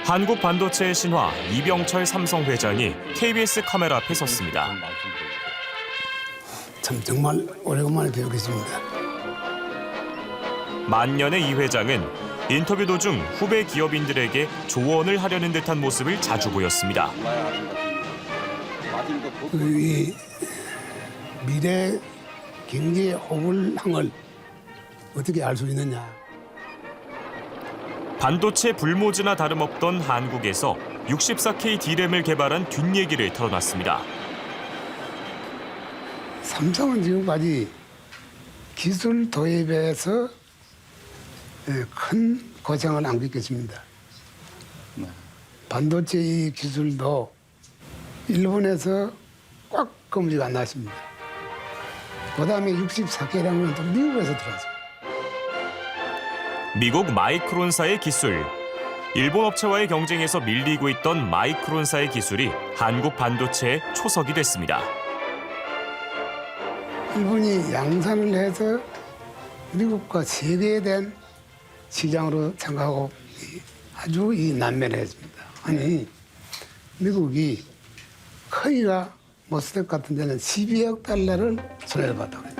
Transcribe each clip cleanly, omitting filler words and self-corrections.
한국 반도체의 신화 이병철 삼성 회장이 KBS 카메라 앞에 섰습니다. 참 정말 오래간만에 뵙겠습니다. 만년의 이 회장은 인터뷰 도중 후배 기업인들에게 조언을 하려는 듯한 모습을 자주 보였습니다. 이 미래 경제 호불항을 어떻게 알 수 있느냐. 반도체 불모지나 다름없던 한국에서 64K D램을 개발한 뒷얘기를 털어놨습니다. 삼성은 지금까지 기술 도입에서 큰 고생을 안겼겠습니다. 반도체 이 기술도 일본에서 꽉 검증 안 났습니다. 그다음에 64K라는 건 또 미국에서 들어왔습니다. 미국 마이크론사의 기술. 일본 업체와의 경쟁에서 밀리고 있던 마이크론사의 기술이 한국 반도체의 초석이 됐습니다. 일본이 양산을 해서 미국과 세계된 시장으로 생각하고 아주 난면했습니다. 아니 미국이 커이가 모스텍 같은 데는 12억 달러를 손해를 봤다고 합니다.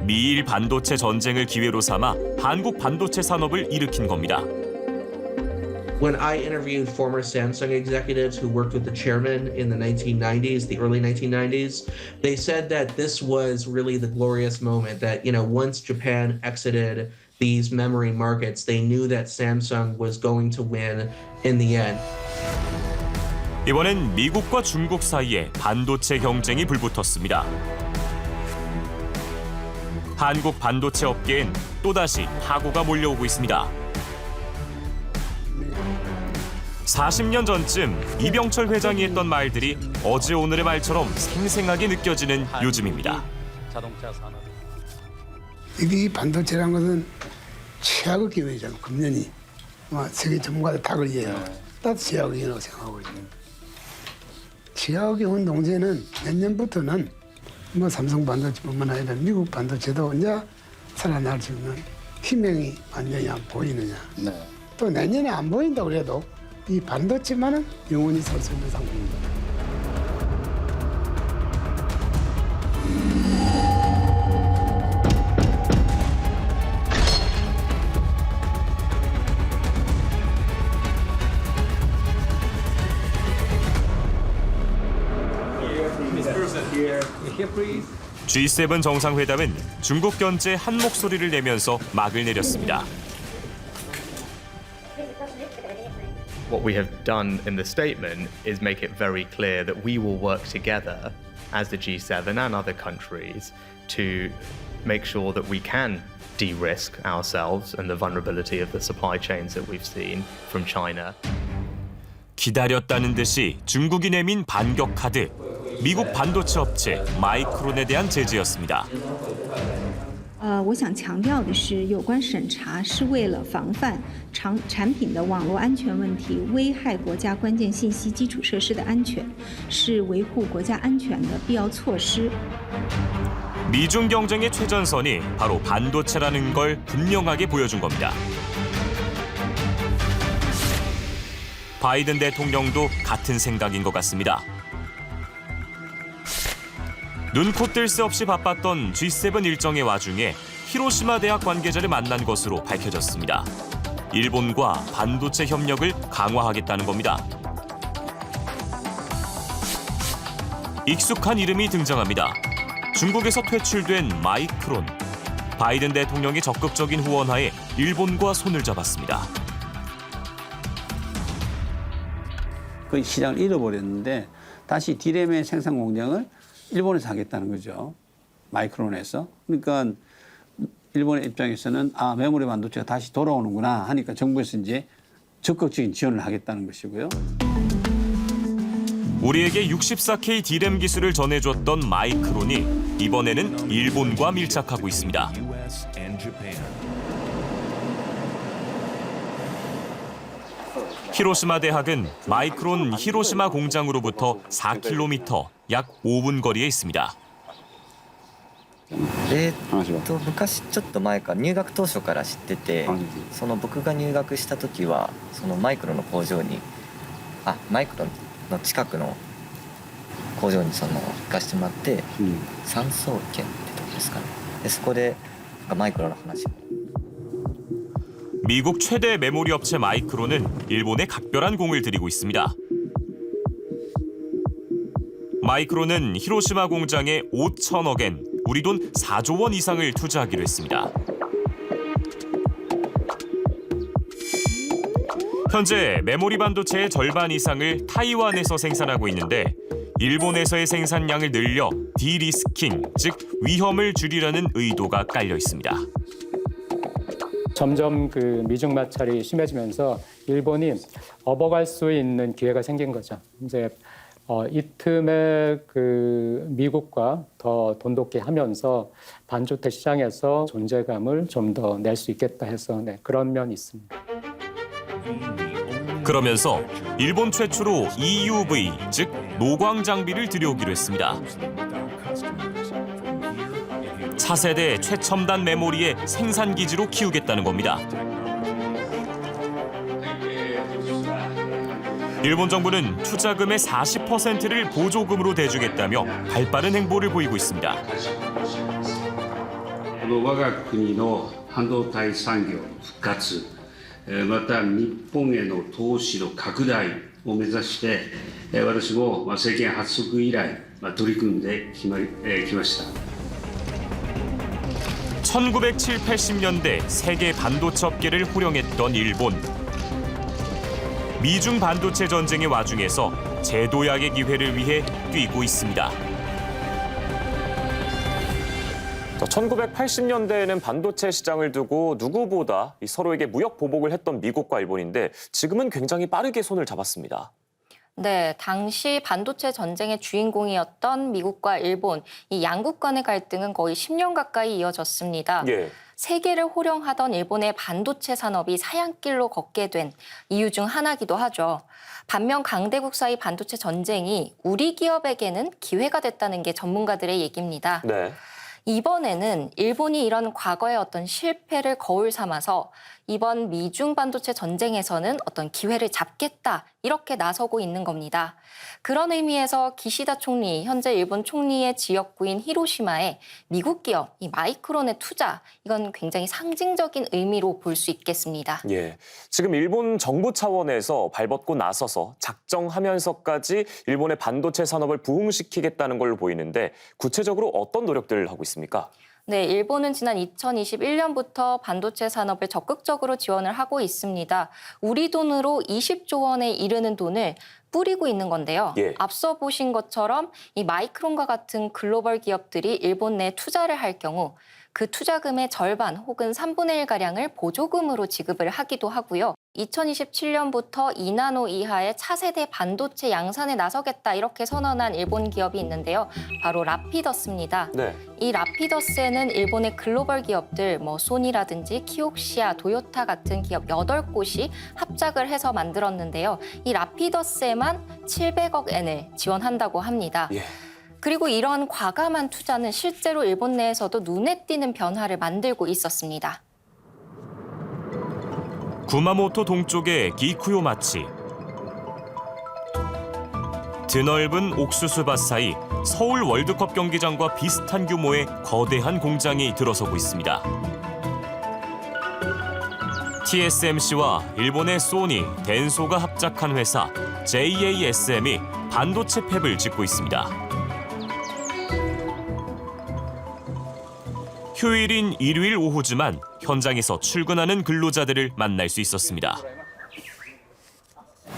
미일 반도체 전쟁을 기회로 삼아 한국 반도체 산업을 일으킨 겁니다. When I interviewed former Samsung executives who worked with the chairman in the 1990s, the early 1990s, they said that this was really the glorious moment that, once Japan exited these memory markets, they knew that Samsung was going to win in the end. 이번엔 미국과 중국 사이에 반도체 경쟁이 불붙었습니다. 한국 반도체 업계엔 또다시 파고가 몰려오고 있습니다. 40년 전쯤 이병철 회장이 했던 말들이 어제 오늘의 말처럼 생생하게 느껴지는 요즘입니다. 자동차 산업. 이 반도체라는 것은 최악의 기회잖아요. 금년이 세계 전문가들 다 그래요. 다 최악의 기회라고 생각하고 있습니다. 최악의 기회 동시에는 내년부터는 삼성 반도체뿐만 아니라 미국 반도체도 이제 살아날 수 있는 희망이 완전히 안 보이느냐. 네. 또 내년에 안 보인다 그래도 이 반도체만은 영원히 설 수 있는 상품입니다. G7 정상회담은 중국 견제 한 목소리를 내면서 막을 내렸습니다. What we have done in the statement is make it very clear that we will work together as the G7 and other countries to make sure that we can de-risk ourselves and the vulnerability of the supply chains that we've seen from China. 기다렸다는 듯이 중국이 내민 반격 카드. 미국 반도체 업체 마이크론에 대한 제재였습니다. 我想强调的是，有关审查是为了防范产品的网络安全问题危害国家关键信息基础设施的安全，是维护国家安全的必要措施。 미중 경쟁의 최전선이 바로 반도체라는 걸 분명하게 보여준 겁니다. 바이든 대통령도 같은 생각인 것 같습니다. 눈코 뜰 새 없이 바빴던 G7 일정의 와중에 히로시마 대학 관계자를 만난 것으로 밝혀졌습니다. 일본과 반도체 협력을 강화하겠다는 겁니다. 익숙한 이름이 등장합니다. 중국에서 퇴출된 마이크론. 바이든 대통령의 적극적인 후원하에 일본과 손을 잡았습니다. 그 시장을 잃어버렸는데 다시 D램의 생산 공장을 일본에서 하겠다는 거죠. 마이크론에서. 그러니까 일본의 입장에서는 메모리 반도체가 다시 돌아오는구나 하니까 정부에서 이제 적극적인 지원을 하겠다는 것이고요. 우리에게 64K D램 기술을 전해줬던 마이크론이 이번에는 일본과 밀착하고 있습니다. 히로시마 대학은 마이크론 히로시마 공장으로부터 4km, 약 5분 거리에 있습니다. 話は。昔ちょっと前から入学当初から知ってて、その僕が入学した時はそのマイクロの工場にマイクロの近くの工場に行かしてもらって産総研ってとこですかね。でそこでマイクロの話を。 미국 최대 메모리 업체 마이크론은 일본에 각별한 공을 들이고 있습니다. 마이크론은 히로시마 공장에 5천억엔, 우리 돈 4조 원 이상을 투자하기로 했습니다. 현재 메모리 반도체의 절반 이상을 타이완에서 생산하고 있는데 일본에서의 생산량을 늘려 디리스킹, 즉 위험을 줄이려는 의도가 깔려 있습니다. 점점 그 미중 마찰이 심해지면서 일본이 업어갈 수 있는 기회가 생긴 거죠. 이제 이 틈에 그 미국과 더 돈독히 하면서 반도체 시장에서 존재감을 좀 더 낼 수 있겠다 해서 그런 면이 있습니다. 그러면서 일본 최초로 EUV, 즉 노광 장비를 들여오기로 했습니다. 차세대 최첨단 메모리의 생산 기지로 키우겠다는 겁니다. 일본 정부는 투자금의 40%를 보조금으로 대주겠다며 발빠른 행보를 보이고 있습니다. 我が国の半導体産業復活、また日本への投資の拡大を目指して、私も政権発足以来取り組んできました。 1970, 80년대 세계 반도체 업계를 호령했던 일본. 미중 반도체 전쟁의 와중에서 재도약의 기회를 위해 뛰고 있습니다. 1980년대에는 반도체 시장을 두고 누구보다 서로에게 무역 보복을 했던 미국과 일본인데 지금은 굉장히 빠르게 손을 잡았습니다. 네, 당시 반도체 전쟁의 주인공이었던 미국과 일본, 이 양국 간의 갈등은 거의 10년 가까이 이어졌습니다. 예. 세계를 호령하던 일본의 반도체 산업이 사양길로 걷게 된 이유 중 하나기도 하죠. 반면 강대국 사이 반도체 전쟁이 우리 기업에게는 기회가 됐다는 게 전문가들의 얘기입니다. 네. 이번에는 일본이 이런 과거의 어떤 실패를 거울 삼아서 이번 미중 반도체 전쟁에서는 어떤 기회를 잡겠다 이렇게 나서고 있는 겁니다. 그런 의미에서 기시다 총리, 현재 일본 총리의 지역구인 히로시마에 미국 기업 이 마이크론의 투자, 이건 굉장히 상징적인 의미로 볼 수 있겠습니다. 예, 지금 일본 정부 차원에서 발벗고 나서서 작정하면서까지 일본의 반도체 산업을 부흥시키겠다는 걸로 보이는데 구체적으로 어떤 노력들을 하고 있습니까? 네, 일본은 지난 2021년부터 반도체 산업을 적극적으로 지원을 하고 있습니다. 우리 돈으로 20조 원에 이르는 돈을 뿌리고 있는 건데요. 예. 앞서 보신 것처럼 이 마이크론과 같은 글로벌 기업들이 일본 내에 투자를 할 경우 그 투자금의 절반 혹은 3분의 1가량을 보조금으로 지급을 하기도 하고요. 2027년부터 2나노 이하의 차세대 반도체 양산에 나서겠다 이렇게 선언한 일본 기업이 있는데요. 바로 라피더스입니다. 네. 이 라피더스에는 일본의 글로벌 기업들 소니라든지 키옥시아, 도요타 같은 기업 8곳이 합작을 해서 만들었는데요. 이 라피더스에만 700억 엔을 지원한다고 합니다. 예. 그리고 이런 과감한 투자는 실제로 일본 내에서도 눈에 띄는 변화를 만들고 있었습니다. 구마모토 동쪽의 기쿠요마치. 드넓은 옥수수밭 사이 서울 월드컵 경기장과 비슷한 규모의 거대한 공장이 들어서고 있습니다. TSMC와 일본의 소니, 덴소가 합작한 회사 JASM이 반도체 팹을 짓고 있습니다. 휴일인 일요일 오후지만 현장에서 출근하는 근로자들을 만날 수 있었습니다.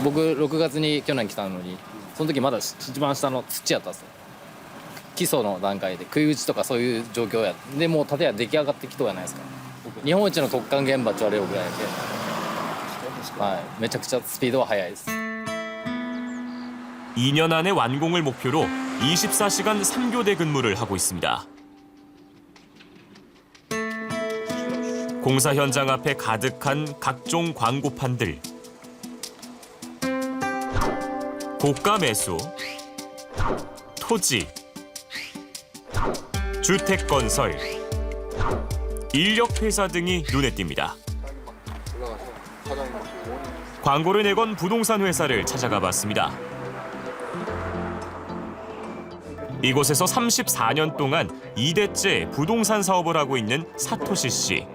僕6月に去年来たのにその時まだ一番下の土やったんですよ。基礎の段階で食い打ちとかそういう状況やでもう建屋出来上がってきとうやないですか。日本一の突貫現場って言われるぐらいで、はい、めちゃくちゃスピードは速いです。 2년 안에 완공을 목표로 24시간 3교대 근무를 하고 있습니다. 공사 현장 앞에 가득한 각종 광고판들. 고가 매수, 토지, 주택 건설, 인력 회사 등이 눈에 띕니다. 광고를 내건 부동산 회사를 찾아가 봤습니다. 이곳에서 34년 동안 2대째 부동산 사업을 하고 있는 사토시 씨.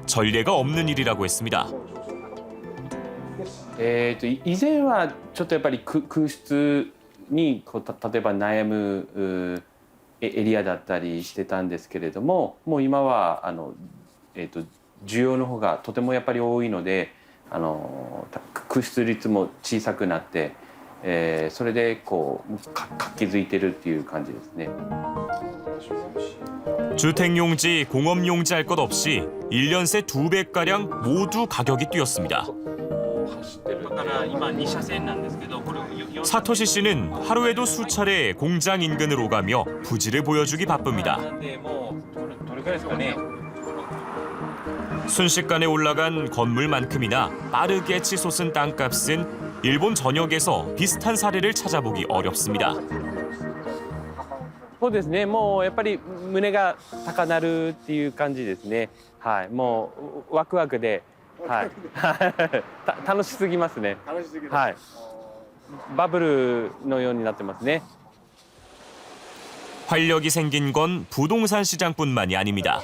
전례가 없는 일이라고 했습니다. 以前はちょっとやっぱり空室にこう例えば悩むエリアだったりしてたんですけれども、もう今は需要の方がとてもやっぱり多いので、空室率も小さくなって、それでこう活気づいてるっていう感じですね。 주택용지, 공업용지 할 것 없이 1년 새 2배가량 모두 가격이 뛰었습니다. 사토시 씨는 하루에도 수차례 공장 인근을 오가며 부지를 보여주기 바쁩니다. 순식간에 올라간 건물만큼이나 빠르게 치솟은 땅값은 일본 전역에서 비슷한 사례를 찾아보기 어렵습니다. そうですね。もうやっぱり胸が高鳴るっていう感じですね。はい。もうワクワクで、はい。楽しすぎますね。はい。バブルのようになってますね。 활력이 생긴 건 부동산 시장뿐만이 아닙니다.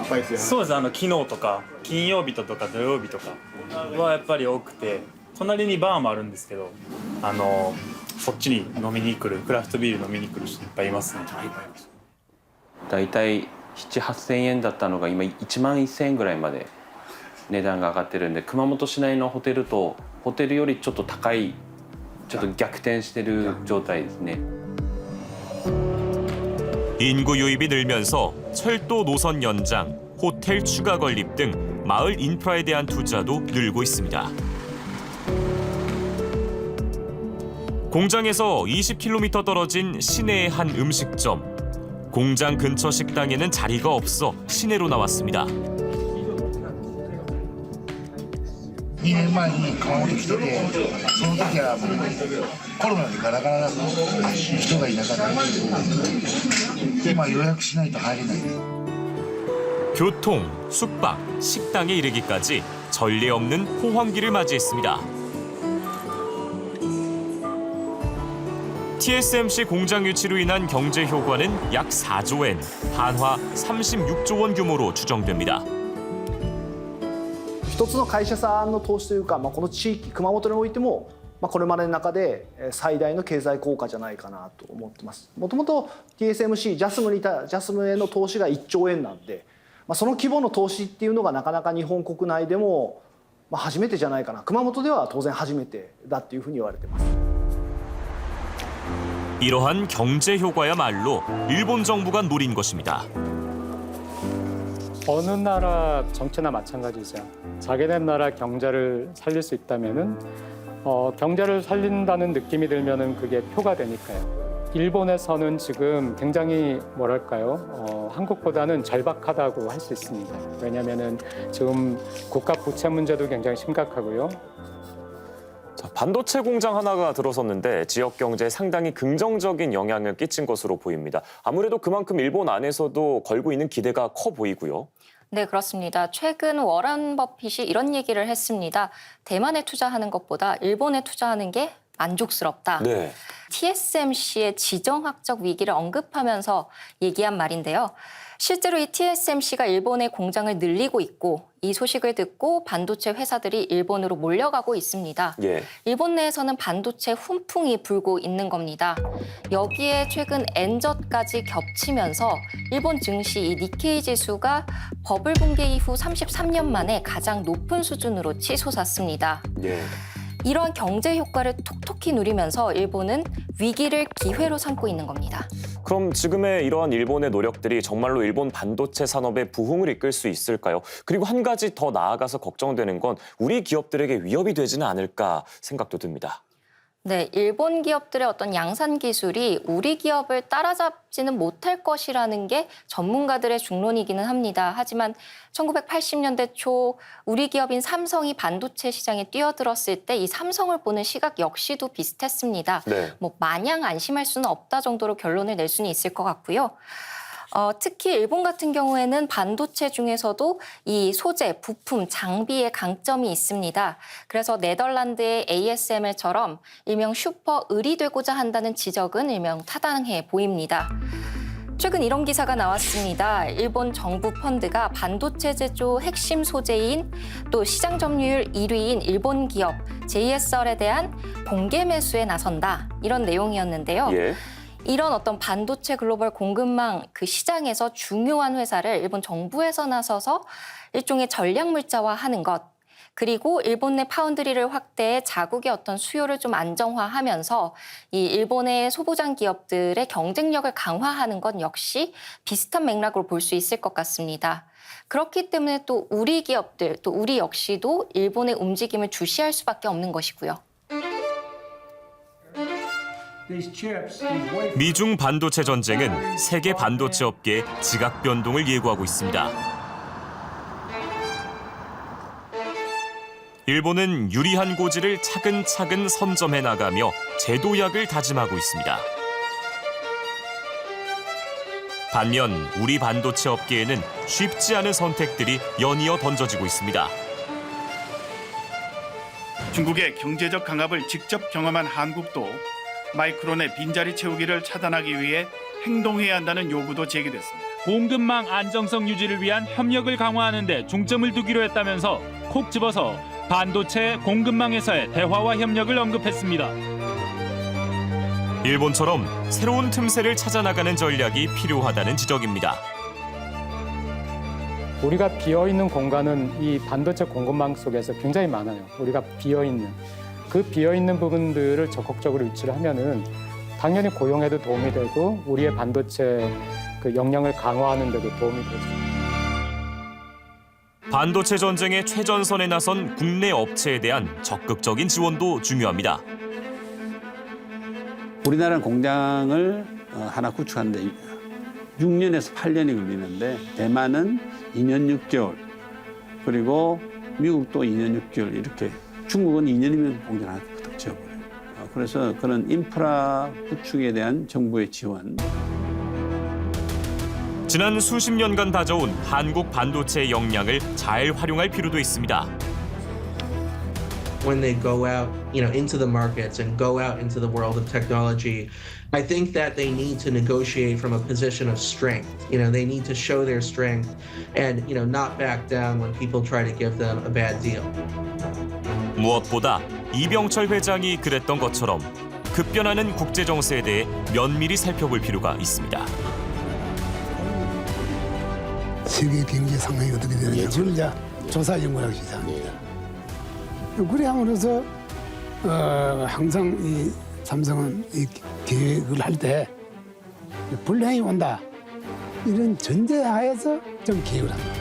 そうです。昨日とか金曜日とか土曜日とかはやっぱり多くて、隣にバーもあるんですけど、そっちに飲みに来るクラフトビール飲みに来る人いっぱいいますね。だいたい7、8,000円だったのが今1万1,000円ぐらいまで値段が上がってるんで、熊本市内のホテルとホテルよりちょっと高い、ちょっと逆転してる状態ですね。 인구 유입이 늘면서 철도 노선 연장, 호텔 추가 건립 등 마을 인프라에 대한 투자도 늘고 있습니다. 공장에서 20km 떨어진 시내의 한 음식점. 공장 근처 식당에는 자리가 없어 시내로 나왔습니다. 2年前に熊本来てて、その時はもうコロナでガラガラだった人がいなかったんで、今予約しないと入れない。 교통, 숙박, 식당에 이르기까지 전례 없는 호황기를 맞이했습니다. TSMC 공장 유치로 인한 경제 효과는 약 4조 엔, 한화 36조 원 규모로 추정됩니다. 一つの会社さんの投資というか、この地域熊本においても、これまでの中で最大の経済効果じゃないかなと思ってます。もともと TSMC ジャスムへの投資が1兆円なんで、その規模の投資っていうのがなかなか日本国内でも初めてじゃないかな。熊本では当然初めてだっていうふうに言われてます。 이러한 경제 효과야말로 일본 정부가 노린 것입니다. 어느 나라 정치나 마찬가지죠. 자기네 나라 경제를 살릴 수 있다면은 경제를 살린다는 느낌이 들면은 그게 표가 되니까요. 일본에서는 지금 굉장히 뭐랄까요? 한국보다는 절박하다고 할 수 있습니다. 왜냐하면은 지금 국가 부채 문제도 굉장히 심각하고요. 자, 반도체 공장 하나가 들어섰는데 지역 경제에 상당히 긍정적인 영향을 끼친 것으로 보입니다. 아무래도 그만큼 일본 안에서도 걸고 있는 기대가 커 보이고요. 네, 그렇습니다. 최근 워런 버핏이 이런 얘기를 했습니다. 대만에 투자하는 것보다 일본에 투자하는 게 만족스럽다. 네. TSMC의 지정학적 위기를 언급하면서 얘기한 말인데요. 실제로 이 TSMC가 일본의 공장을 늘리고 있고 이 소식을 듣고 반도체 회사들이 일본으로 몰려가고 있습니다. 예. 일본 내에서는 반도체 훈풍이 불고 있는 겁니다. 여기에 최근 엔저까지 겹치면서 일본 증시 이 니케이 지수가 버블 붕괴 이후 33년 만에 가장 높은 수준으로 치솟았습니다. 예. 이러한 경제 효과를 톡톡히 누리면서 일본은 위기를 기회로 삼고 있는 겁니다. 그럼 지금의 이러한 일본의 노력들이 정말로 일본 반도체 산업의 부흥을 이끌 수 있을까요? 그리고 한 가지 더 나아가서 걱정되는 건 우리 기업들에게 위협이 되지는 않을까 생각도 듭니다. 네, 일본 기업들의 어떤 양산 기술이 우리 기업을 따라잡지는 못할 것이라는 게 전문가들의 중론이기는 합니다. 하지만 1980년대 초 우리 기업인 삼성이 반도체 시장에 뛰어들었을 때 이 삼성을 보는 시각 역시도 비슷했습니다. 네. 뭐 마냥 안심할 수는 없다 정도로 결론을 낼 수는 있을 것 같고요. 특히 일본 같은 경우에는 반도체 중에서도 이 소재, 부품, 장비의 강점이 있습니다. 그래서 네덜란드의 ASML처럼 일명 슈퍼 을이 되고자 한다는 지적은 일명 타당해 보입니다. 최근 이런 기사가 나왔습니다. 일본 정부 펀드가 반도체 제조 핵심 소재인 또 시장 점유율 1위인 일본 기업 JSL에 대한 공개 매수에 나선다. 이런 내용이었는데요. 예. 이런 어떤 반도체 글로벌 공급망 그 시장에서 중요한 회사를 일본 정부에서 나서서 일종의 전략 물자화하는 것, 그리고 일본 내 파운드리를 확대해 자국의 어떤 수요를 좀 안정화하면서 이 일본의 소부장 기업들의 경쟁력을 강화하는 것 역시 비슷한 맥락으로 볼 수 있을 것 같습니다. 그렇기 때문에 또 우리 기업들, 또 우리 역시도 일본의 움직임을 주시할 수밖에 없는 것이고요. 미중 반도체 전쟁은 세계 반도체 업계의 지각 변동을 예고하고 있습니다. 일본은 유리한 고지를 차근차근 선점해 나가며 제도약을 다짐하고 있습니다. 반면 우리 반도체 업계에는 쉽지 않은 선택들이 연이어 던져지고 있습니다. 중국의 경제적 강압을 직접 경험한 한국도 마이크론의 빈자리 채우기를 차단하기 위해 행동해야 한다는 요구도 제기됐습니다. 공급망 안정성 유지를 위한 협력을 강화하는 데 중점을 두기로 했다면서 콕 집어서 반도체 공급망에서의 대화와 협력을 언급했습니다. 일본처럼 새로운 틈새를 찾아나가는 전략이 필요하다는 지적입니다. 우리가 비어있는 공간은 이 반도체 공급망 속에서 굉장히 많아요. 우리가 비어있는. 그 비어있는 부분들을 적극적으로 유치를 하면은 당연히 고용에도 도움이 되고 우리의 반도체 그 역량을 강화하는 데도 도움이 되죠. 반도체 전쟁의 최전선에 나선 국내 업체에 대한 적극적인 지원도 중요합니다. 우리나라는 공장을 하나 구축하는데 6년에서 8년이 걸리는데 대만은 2년 6개월, 그리고 미국도 2년 6개월 이렇게, 중국은 2년이면 공장 하나 딱 지어버려요. 그래서 그런 인프라 구축에 대한 정부의 지원. 지난 수십 년간 다져온 한국 반도체의 역량을 잘 활용할 필요도 있습니다. When they go out, into the markets and go out into the world of technology, I think that they need to negotiate from a position of strength. They need to show their strength and, not back down when people try to give them a bad deal. 무엇보다 이병철 회장이 그랬던 것처럼 급변하는 국제 정세에 대해 면밀히 살펴볼 필요가 있습니다. 세계 경제 상황이 어떻게 되느냐, 그걸 이제 조사 연구하기 시작합니다. 그래 함으로써 항상 이 삼성은 이 계획을 할 때 불량이 온다 이런 전제하에서 좀 계획을 합니다.